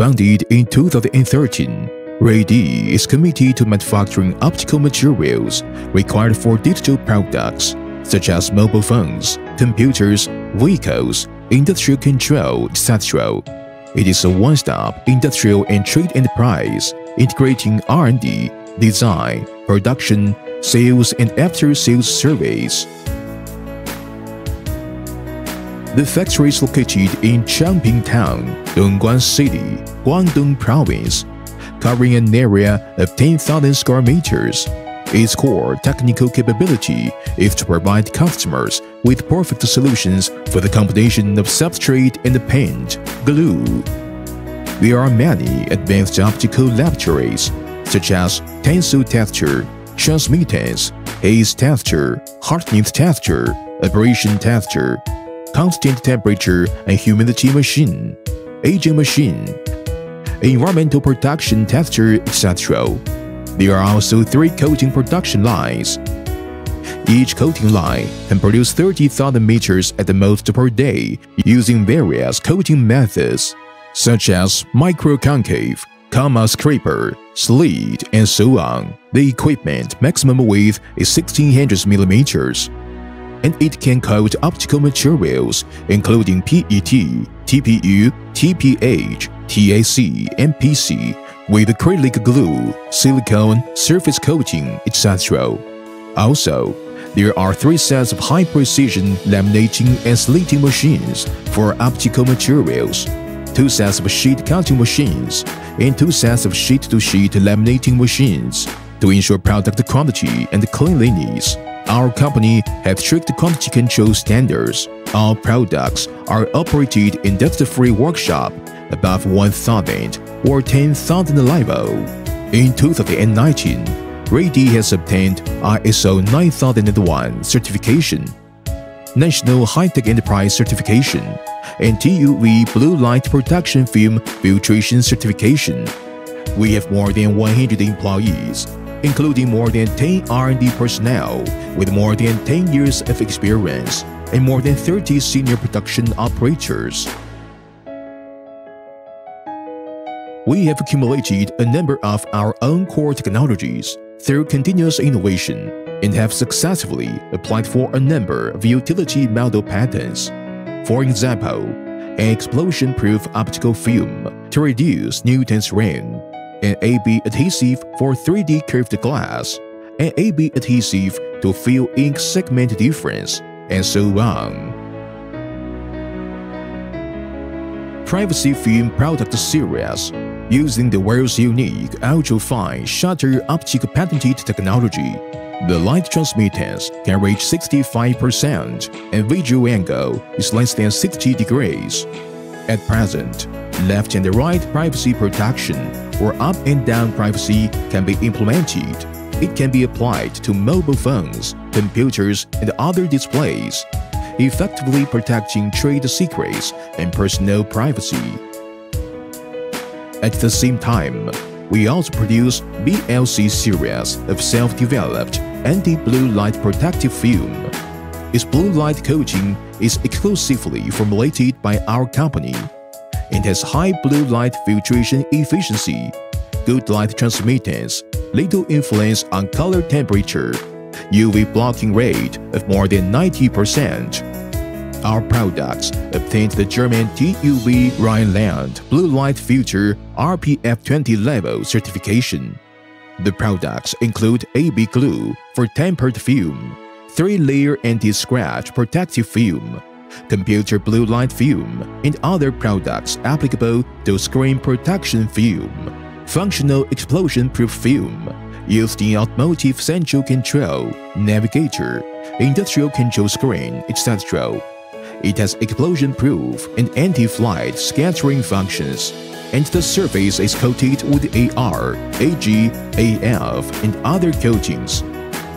Founded in 2013, REEDEE is committed to manufacturing optical materials required for digital products such as mobile phones, computers, vehicles, industrial control, etc. It is a one-stop industrial and trade enterprise integrating R&D, design, production, sales, and after-sales service. The factory is located in Changping Town, Dongguan City, Guangdong Province, covering an area of 10,000 square meters. Its core technical capability is to provide customers with perfect solutions for the combination of substrate and paint, glue. There are many advanced optical laboratories, such as tensile tester, transmittance, haze tester, hardness tester, aberration tester, constant temperature and humidity machine, aging machine, environmental protection tester, etc. There are also 3 coating production lines. Each coating line can produce 30,000 meters at the most per day using various coating methods, such as micro-concave, comma scraper, slit, and so on. The equipment maximum width is 1600 millimeters, and it can coat optical materials including PET, TPU, TPH, TAC, and PC with acrylic glue, silicone, surface coating, etc. Also, there are 3 sets of high-precision laminating and slitting machines for optical materials, 2 sets of sheet cutting machines, and 2 sets of sheet-to-sheet laminating machines to ensure product quality and cleanliness. Our company has strict quality control standards. All products are operated in dust-free workshop above 1,000 or 10,000 level. In 2019, REEDEE has obtained ISO 9001 certification, National High-Tech Enterprise certification, and TUV Blue Light Protection Film Filtration certification. We have more than 100 employees, including more than 10 R&D personnel with more than 10 years of experience and more than 30 senior production operators. We have accumulated a number of our own core technologies through continuous innovation and have successfully applied for a number of utility model patents. For example, an explosion-proof optical film to reduce Newton's rain, an AB adhesive for 3D curved glass, an AB adhesive to fill ink segment difference, and so on. Privacy Film Product Series, using the world's unique ultra-fine shutter optic patented technology, the light transmittance can reach 65% and visual angle is less than 60 degrees. At present, left and right privacy protection or up and down privacy can be implemented. It can be applied to mobile phones, computers, and other displays, effectively protecting trade secrets and personal privacy. At the same time, we also produce BLC series of self-developed anti-blue light protective film. Its blue light coating is exclusively formulated by our company and has high blue light filtration efficiency, good light transmittance, little influence on color temperature, UV blocking rate of more than 90%. Our products obtained the German TUV Rhineland Blue Light Filter RPF20 level certification. The products include AB glue for tempered film, 3-layer anti-scratch protective film, computer blue light film, and other products applicable to screen protection film, functional explosion-proof film, used in automotive central control, navigator, industrial control screen, etc. It has explosion-proof and anti-flight scattering functions, and the surface is coated with AR, AG, AF, and other coatings.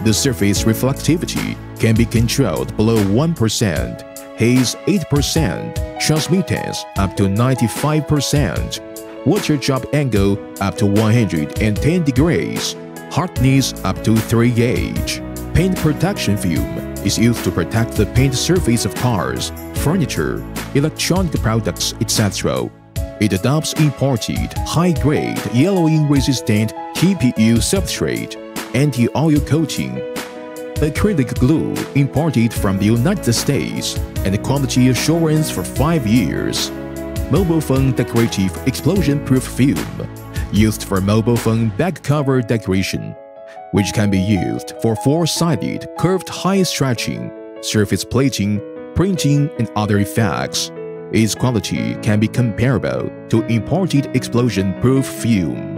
The surface reflectivity can be controlled below 1%, haze 8%, transmittance up to 95%, water drop angle up to 110 degrees, hardness up to 3 gauge. Paint protection film is used to protect the paint surface of cars, furniture, electronic products, etc. It adopts imported, high-grade, yellowing-resistant TPU substrate, anti-oil coating, acrylic glue imported from the United States, and quality assurance for 5 years. Mobile phone decorative explosion-proof film, used for mobile phone back cover decoration, which can be used for 4-sided curved high stretching, surface plating, printing, and other effects. Its quality can be comparable to imported explosion-proof film.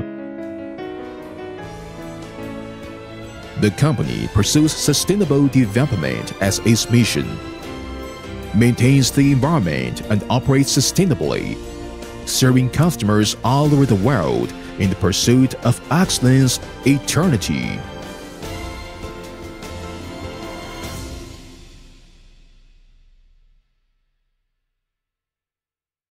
The company pursues sustainable development as its mission, maintains the environment, and operates sustainably, serving customers all over the world in the pursuit of excellence eternity.